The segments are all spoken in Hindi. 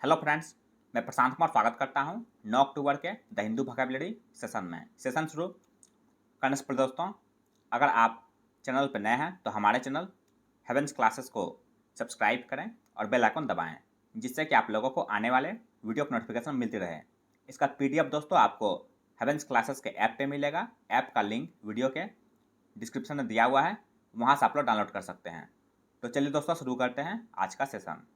हेलो फ्रेंड्स, मैं प्रशांत कुमार स्वागत करता हूं 9 अक्टूबर के द हिंदू वोकैबुलरी सेशन में। सेशन शुरू करने से पहले दोस्तों, अगर आप चैनल पर नए हैं तो हमारे चैनल हेवेंस क्लासेस को सब्सक्राइब करें और बेल आइकन दबाएं, जिससे कि आप लोगों को आने वाले वीडियो की नोटिफिकेशन मिलती रहे। इसका पीडीएफ दोस्तों आपको हेवेंस क्लासेस के ऐप पे मिलेगा। ऐप का लिंक वीडियो के डिस्क्रिप्शन में दिया हुआ है, वहाँ से आप लोग डाउनलोड कर सकते हैं। तो चलिए दोस्तों, शुरू करते हैं आज का सेशन।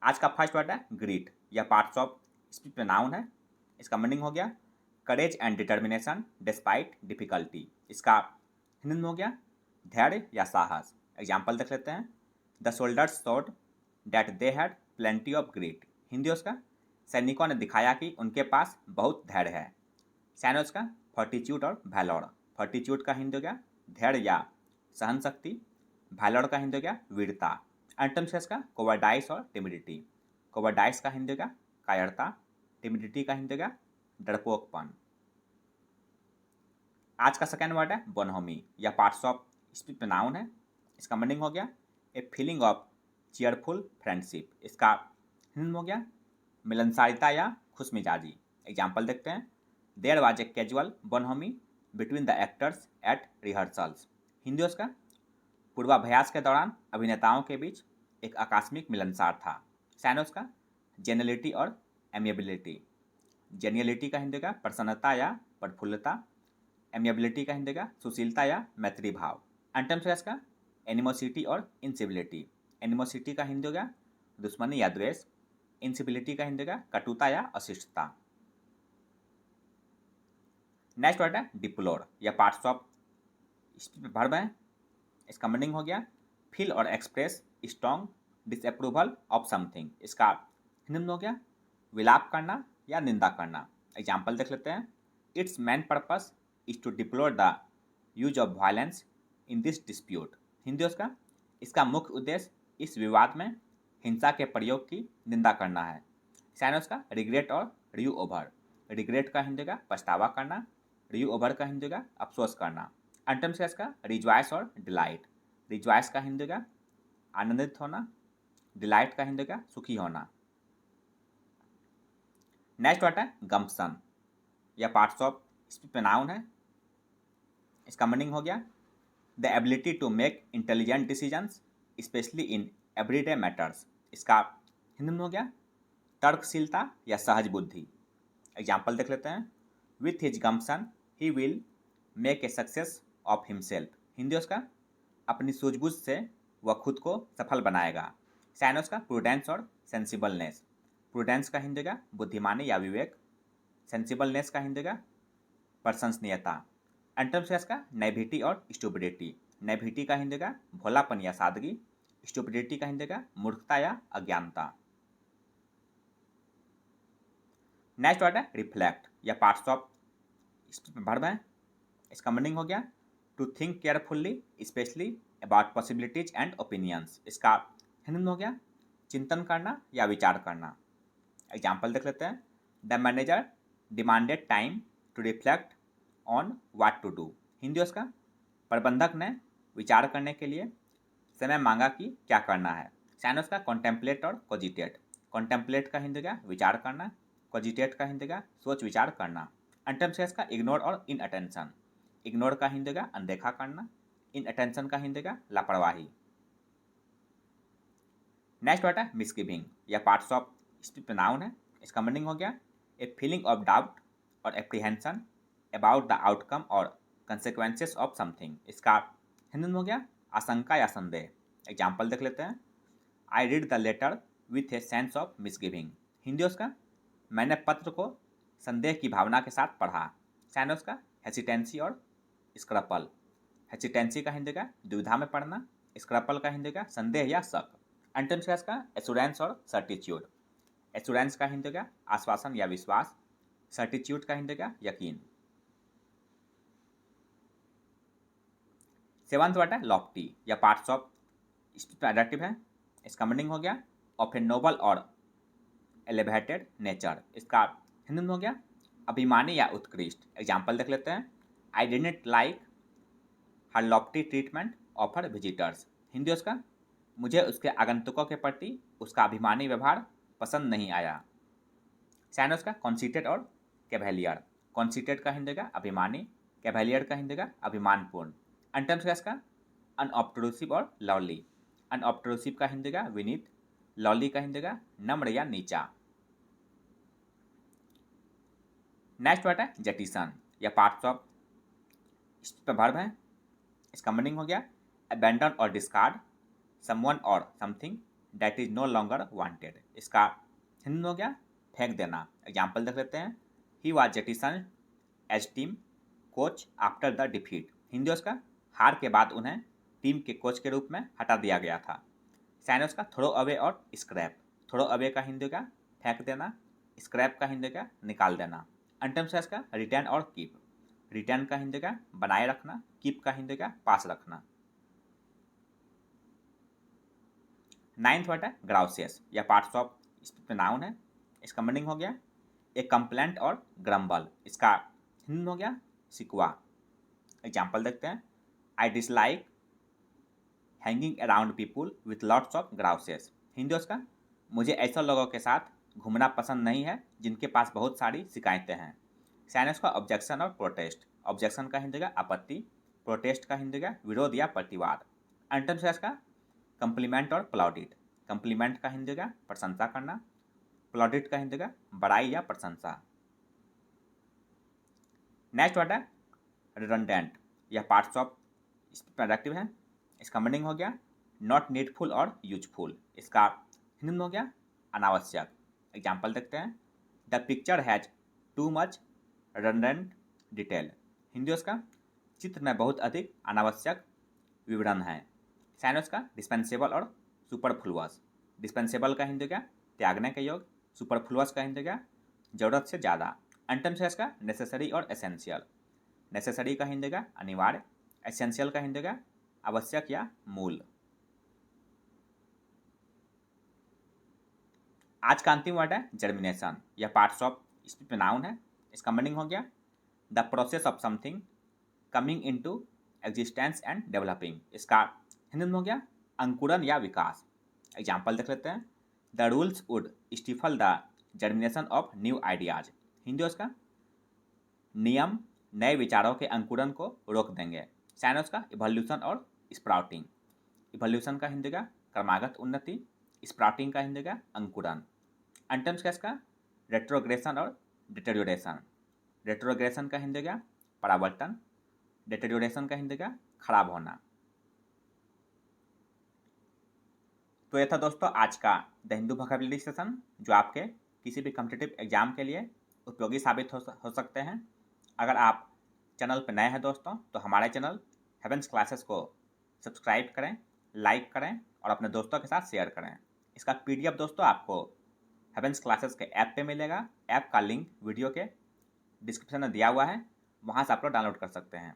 आज का फर्स्ट वर्ड है ग्रीट। यह पार्ट्स ऑफ स्पीच में नाउन है। इसका मीनिंग हो गया courage and determination despite difficulty. इसका हिंदी में हो गया धैर्य या साहस। एग्जाम्पल देख लेते हैं। The shoulders showed that they had plenty of greet. Hindi उसका सैनिकों ने दिखाया कि उनके पास बहुत धैर्य है। सैनोज का फॉर्टिट्यूड और वैलोर। फॉर्टिट्यूड का हिंदी हो गया धैर्य या सहन शक्ति। वैलोर का हिंदी हो गया वीरता। एंटोनिम्स का कोवर्डाइस और टिमिडिटी। कोवर्डाइस का हिंदी हो गया कायरता। टिमिडिटी का हिंदी हो गया डरपोकपन। आज का सेकेंड वर्ड है बोनहोमी। यह पार्ट्स ऑफ स्पीच में नाउन है। इसका मीनिंग हो गया a feeling of cheerful friendship. इसका हिंदी में हो गया मिलनसारिता या खुशमिजाजी। एग्जाम्पल देखते हैं। There was a casual bonhomie between the actors at rehearsals. Hindi उसका पूर्वाभ्यास के दौरान अभिनेताओं के बीच एक आकस्मिक मिलनसार था। सैनोस का जेनियलिटी और एमिएबिलिटी। जेनियलिटी का हिंदी का प्रसन्नता या प्रफुल्लता। एमिएबिलिटी का हिंदी का सुशीलता या मैत्री भाव। एंटोनिम्स का एनिमोसिटी और इंसिबिलिटी। एनिमोसिटी का हिंदी का दुश्मनी या द्वेष। इंसिबिलिटी का हिंदी का कटुता या अशिष्टता। नेक्स्ट वर्ड है डिप्लोर। यह पार्ट्स ऑफ वर्ब है। इसका मीनिंग हो गया फील और express strong disapproval of something. इसका हिंदी में हो गया विलाप करना या निंदा करना। एग्जाम्पल देख लेते हैं। It's main purpose is to deplore the use of violence in this dispute. Hindi उसका इसका मुख्य उद्देश्य इस विवाद में हिंसा के प्रयोग की निंदा करना है। सैनोस का रिग्रेट और रियू ओवर। रिग्रेट का हिंदी का पछतावा करना। रियू ओवर का हिंदी का अफसोस करना। एंटोनिम्स का रिजॉइस और डिलाइट। रिजॉइस का हिंदी का आनंदित होना। डिलाइट का हिंदी का सुखी होना। नेक्स्ट वर्ड है गम्पशन। यह पार्ट्स ऑफ स्पीच में नाउन है। इसका मीनिंग हो गया the ability to make intelligent decisions specially in everyday matters. इसका हिंदी में हो गया तर्कशीलता या सहज बुद्धि। एग्जाम्पल देख लेते हैं। With his gumption he will make a success of himself. Hindi उसका अपनी सूझबूझ से वह खुद को सफल बनाएगा। सैनोस का प्रूडेंस और सेंसिबलनेस। प्रूडेंस का हिंदी का बुद्धिमानी या विवेक। सेंसिबलनेस का हिंदी का प्रशंसनीयता। एंटोनिम्स का नैभिटी और स्टुपिडिटी। नैभिटी का हिंदी का भोलापन या सादगी। स्टुपिडिटी का हिंदी का मूर्खता या अज्ञानता। नेक्स्ट वर्ड है रिफ्लेक्ट। या पार्ट्स ऑफ वर्ब है। इसका मीनिंग हो गया to think carefully specially about possibilities and opinions. इसका हिंदी में हो गया चिंतन करना या विचार करना। एग्जाम्पल देख लेते हैं। The manager demanded time to reflect on what to do. Hindi उसका प्रबंधक ने विचार करने के लिए समय मांगा कि क्या करना है। सैनोस का कॉन्टेम्पलेट और कोजिटेट। कॉन्टेम्पलेट का हिंदी का विचार करना। कोजिटेट का हिंदी का सोच विचार करना। एंटोनिम्स का इग्नोर और इन अटेंशन। इग्नोर का हिंदी का अनदेखा करना। इन अटेंशन का हिंदी का लापरवाही। नेक्स्ट वर्ड है मिसगिविंग। यह पार्ट्स ऑफ स्पीच में नाउन है। इसका मीनिंग हो गया ए फीलिंग ऑफ डाउट और एप्रीहेंशन अबाउट द आउटकम और कंसिक्वेंसेस ऑफ समथिंग। इसका हिंदी में हो गया आशंका या संदेह। एग्जाम्पल देख लेते हैं। I read the letter with a sense of misgiving. Hindi उसका मैंने पत्र को संदेह की भावना के साथ पढ़ा। सैनोस का हेसिटेंसी और स्क्रपल। हेसिटेंसी का हिंदी का दुविधा में पढ़ना। स्क्रपल का हिंदी का संदेह या शक। एंटोनिम्स का एश्योरेंस और सर्टिट्यूड। एश्योरेंस का हिंदी का आश्वासन या विश्वास। सर्टिट्यूड का हिंदी का यकीन। सेवंथ वर्ड है लॉफ्टी। या पार्ट्स ऑफ स्पीच में एडजेक्टिव है। इसका मीनिंग हो गया ऑफ ए नोबल और एलिवेटेड नेचर। इसका हिंदी में हो गया अभिमानी या उत्कृष्ट। एग्जाम्पल देख लेते हैं। I didn't like her Lofty treatment of her visitors. Hindi उसका मुझे उसके आगंतुकों के प्रति उसका अभिमानी व्यवहार पसंद नहीं आया। साइनस का कॉन्सीटेड और कैवेलियर। कॉन्सीटेड का हिंदी का अभिमानी, कैवेलियर का हिंदी का अभिमानपूर्ण। एंटोनिम्स का अनऑब्ट्रूसिव और लवली। अनऑब्ट्रूसिव का हिंदी का विनीत, लवली का हिंदी का नम्र या नीचा। नेक्स्ट वर्ड है जेटिसन या पार्ट्स ऑफ। इस पर वर्ब है, इसका मीनिंग हो गया abandon or discard someone or something that is no longer wanted. इसका हिंदी में हो गया फेंक देना। एग्जाम्पल देख लेते हैं। He was jettison as team coach after the defeat. Hindi उसका हार के बाद उन्हें टीम के कोच के रूप में हटा दिया गया था। साइनस का थ्रो अवे और स्क्रैप। थ्रो अवे का हिंदी का फेंक देना, स्क्रैप का हिंदी का निकाल देना। एंटोनिम्स का रिटर्न और कीप। रिटर्न का हिंदी का बनाए रखना, कीप का हिंदी का पास रखना। नाइन्थ वर्ड है ग्राउसियस या पार्ट्स ऑफ। इस पे नाउन है, इसका मीनिंग हो गया ए कंप्लेंट और ग्रम्बल। इसका हिंदी हो गया सिकवा। एग्जाम्पल देखते हैं। I dislike hanging around people with lots of grouses. Hindi उसका मुझे ऐसे लोगों के साथ घूमना पसंद नहीं है जिनके पास बहुत सारी शिकायतें हैं। साइनस का ऑब्जेक्शन और प्रोटेस्ट। ऑब्जेक्शन का हिंदी का आपत्ति, प्रोटेस्ट का हिंदी का विरोध या प्रतिवाद। एंटोनिम्स का कंप्लीमेंट और प्लॉडिट। कंप्लीमेंट का हिंदी का प्रशंसा करना, प्लॉडिट का हिंदी का बड़ाई या प्रशंसा। नेक्स्ट वर्ड है रिडंडेंट या पार्ट्स ऑफ। इस पर एडजेक्टिव है, इसका मीनिंग हो गया नॉट नीडफुल और यूजफुल। इसका हिंदी में हो गया अनावश्यक। एग्जाम्पल देखते हैं। The picture has too much redundant detail. Hindi उसका चित्र में बहुत अधिक अनावश्यक विवरण है। साइनस का डिस्पेंसेबल और सुपरफ्लुअस। डिस्पेंसेबल का हिंदी का त्यागने के योग, सुपरफ्लुअस का हिंदी का जरूरत से ज़्यादा। एंटोनिम्स का नेसेसरी और एसेंशियल। नेसेसरी का हिंदी का अनिवार्य, एसेंशियल का हिंदी का आवश्यक या मूल। आज का अंतिम वर्ड है जर्मिनेशन या पार्ट्स ऑफ। इस पे नाउन है, इसका मीनिंग हो गया the process of something coming into existence and developing. इसका हिंदी में हो गया अंकुरण या विकास। एग्जाम्पल देख लेते हैं। The rules would stifle the germination of new ideas. Hindi उसका नियम नए विचारों के अंकुरण को रोक देंगे। साइनस का इवोल्यूशन और स्प्राउटिंग। इवोल्यूशन का हिंदी का क्रमागत उन्नति, स्प्राउटिंग का हिंदी का अंकुरण। एंटोनिम्स का रेट्रोग्रेशन और डिटेरियोरेशन। रेट्रोग्रेशन का हिंदी का परावर्तन, डिटेरियोरेशन का हिंदी का खराब होना। तो यह था दोस्तों आज का द हिंदू वोकैबुलरी सेशन, जो आपके किसी भी कॉम्पिटिटिव एग्जाम के लिए उपयोगी साबित हो सकते हैं। अगर आप चैनल पर नए हैं दोस्तों, तो हमारे चैनल हेवेंस क्लासेस को सब्सक्राइब करें, लाइक करें और अपने दोस्तों के साथ शेयर करें। इसका PDF दोस्तों आपको हेवेंस क्लासेस के ऐप पे मिलेगा। ऐप का लिंक वीडियो के डिस्क्रिप्शन में दिया हुआ है, वहाँ से आप लोग डाउनलोड कर सकते हैं।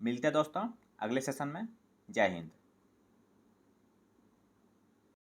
मिलते हैं दोस्तों अगले सेशन में। जय हिंद।